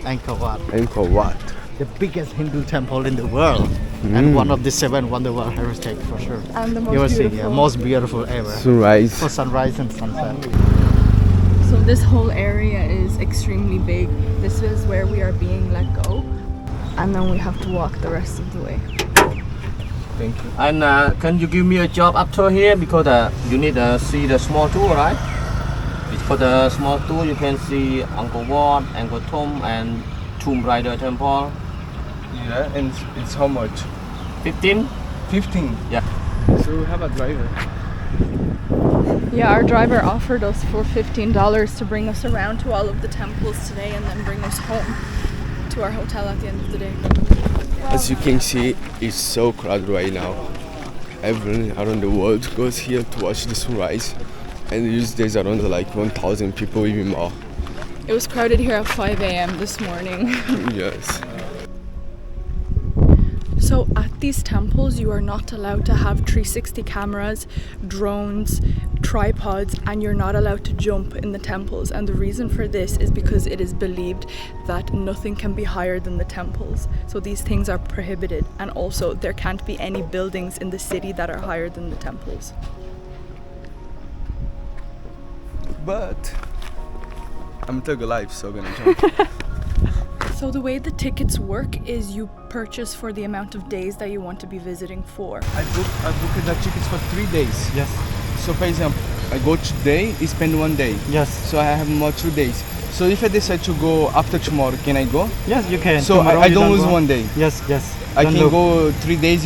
Angkor Wat, Angkor Wat. the biggest Hindu temple in the world, and one of the 7 Wonder World Heritage for sure. And the most You will see, beautiful. most beautiful ever Sunrise. for sunrise and sunset. So this whole area is extremely big. This is where we are being let go. And then we have to walk the rest of the way. Thank you. And can you give me a job after here because you need to see the small tour, right? For the small tour, you can see Angkor Wat, Angkor Thom, and Prohibited Temple. Yeah, and it's how much? 15? 15. Yeah. So we have a driver. Yeah, our driver offered us for $15 to bring us around to all of the temples today and then bring us home to our hotel at the end of the day. As you can see, it's so crowded right now. Everyone around the world goes here to watch the sunrise. And these days around like 1,000 people, even more. It was crowded here at 5 a.m. this morning. Yes. So at these temples, you are not allowed to have 360 cameras, drones, tripods, and you're not allowed to jump in the temples. And the reason for this is because it is believed that nothing can be higher than the temples. So these things are prohibited. And also there can't be any buildings in the city that are higher than the temples. But I'm still alive, so I'm gonna jump. So the way the tickets work is you purchase for the amount of days that you want to be visiting for. I booked the tickets for 3 days. Yes, So for example, I go today, I spend 1 day. yes, So I have more 2 days. So if I decide to go after tomorrow, can I go? yes, you can. So Tomorrow I you don't lose go. 1 day. Yes, yes. I Don't can look. go 3 days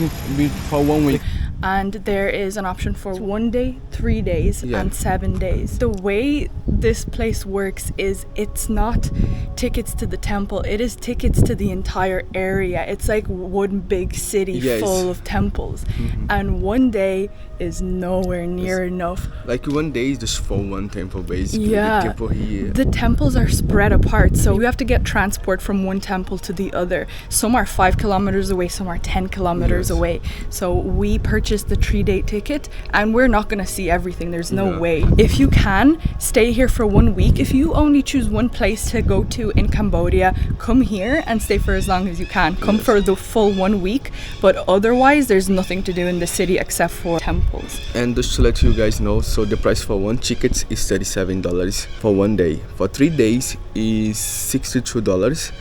for 1 week. And there is an option for 1 day, 3 days, Yeah. and 7 days. The way this place works is it's not tickets to the temple, it is tickets to the entire area. It's like one big city Yes. full of temples. And 1 day is nowhere near enough. Like 1 day is just for one temple, basically. Yeah. The temple here. The temples are spread apart, so you have to get transport from one temple to the other. Some are 5 kilometers away, some are 10 kilometers Yes. away. So we purchased the 3-day ticket, and we're not gonna see everything. There's no Yeah. way. If you can, stay here for 1 week. If you only choose one place to go to in Cambodia, come here and stay for as long as you can. Come Yes. for the full 1 week, but otherwise there's nothing to do in the city except for temples. And just to let you guys know, so the price for one ticket is $37 for 1 day. For 3 days is $62.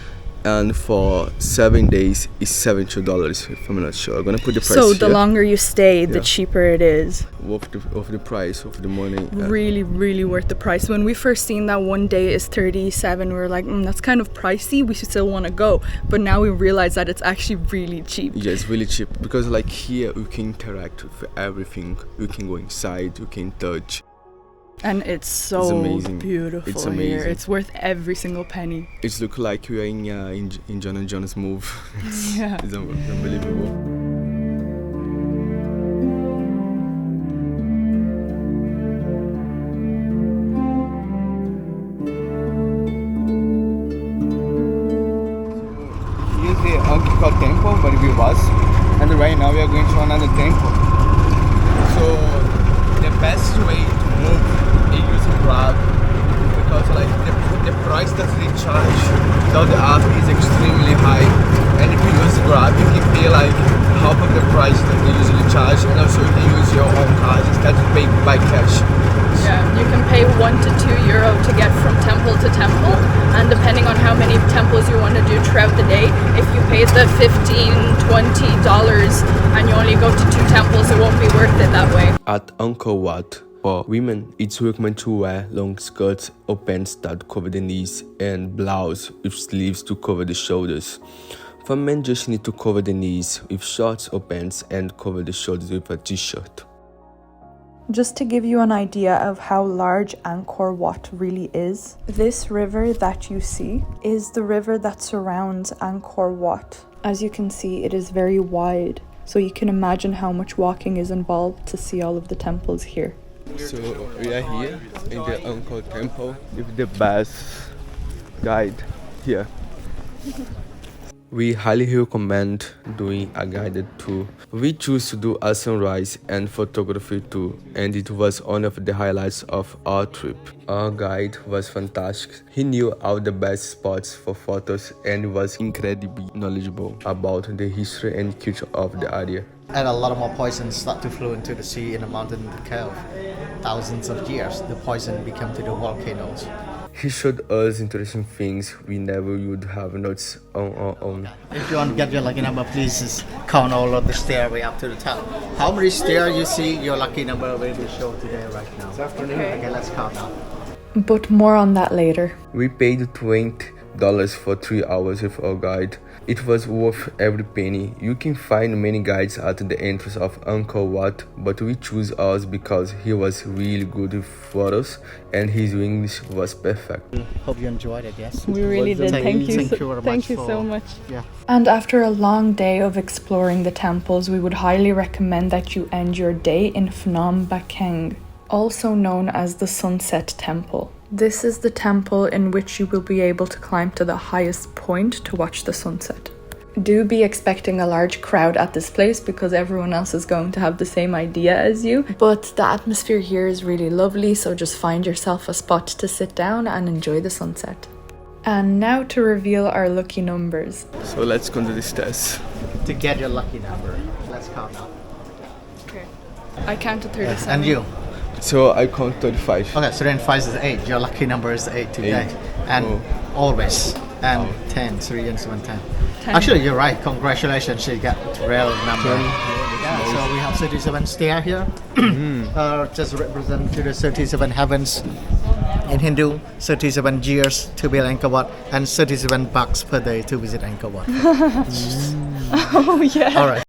And for 7 days is $72, if I'm not sure. I'm gonna put the price So the here. longer you stay, the Yeah. cheaper it is. Of the price of the money. Really, really worth the price. When we first seen that 1 day is 37, we were like, that's kind of pricey. We still want to go. But now we realize that it's actually really cheap. Yeah, it's really cheap because like here you can interact with everything. You can go inside, you can touch. And it's so amazing. beautiful It's here. amazing. It's worth every single penny. It looks like we are in Indiana Jones movie. Yeah. It's unbelievable. Here's the Angkor Temple where we was, and right now we are going to another temple. So the best way to move is using Grab because like the price that they charge without the app is extremely high, and if you use Grab you can pay like half of the price that they usually charge, and also you can use your own card instead of paying by cash. Yeah, you can pay 1 to 2 euro to get from temple to temple, and depending on how many temples you want to do throughout the day, if you pay the $15-20 and you only go to 2 temples, it won't be worth it that way. At Angkor Wat, for women, it's recommended to wear long skirts or pants that cover the knees and blouse with sleeves to cover the shoulders. For men, just need to cover the knees with shorts or pants and cover the shoulders with a t-shirt. Just to give you an idea of how large Angkor Wat really is, this river that you see is the river that surrounds Angkor Wat. As you can see, it is very wide, so you can imagine how much walking is involved to see all of the temples here. So we are here in the Angkor Temple with the bus guide here. We highly recommend doing a guided tour. We choose to do a sunrise and photography too, and it was one of the highlights of our trip. Our guide was fantastic. He knew all the best spots for photos and was incredibly knowledgeable about the history and culture of the area. And a lot of more poisons start to flow into the sea in the mountain cave. Thousands of years, the poison became to the volcanoes. He showed us interesting things we never would have noticed on our own. If you want to get your lucky number, please just count all of the stairway up to the top. How many stairs you see, your lucky number will be shown today right now. This afternoon. Okay, let's count now. But more on that later. We paid $20 for 3 hours with our guide. It was worth every penny. You can find many guides at the entrance of Angkor Wat, but we chose ours because he was really good with photos and his English was perfect. Hope you enjoyed it, yes? We really did. Thank you so much. Yeah. And after a long day of exploring the temples, we would highly recommend that you end your day in Phnom Bakheng, also known as the Sunset Temple. This is the temple in which you will be able to climb to the highest point to watch the sunset. Do be expecting a large crowd at this place because everyone else is going to have the same idea as you. But the atmosphere here is really lovely, so just find yourself a spot to sit down and enjoy the sunset. And now to reveal our lucky numbers. So let's go to the stairs. To get your lucky number, let's count now. Okay. I counted 37. And you? So I count 35. Okay, so then 5 is 8. Your lucky number is 8 today. 8. And always. And 10, 3 and 7, 10. Actually, you're right. Congratulations, you got real number. Yeah, so we have 37 stair here. Just represent to the 37 heavens in Hindu, 37 years to build Angkor Wat, and 37 bucks per day to visit Angkor Wat. Oh yeah. All right.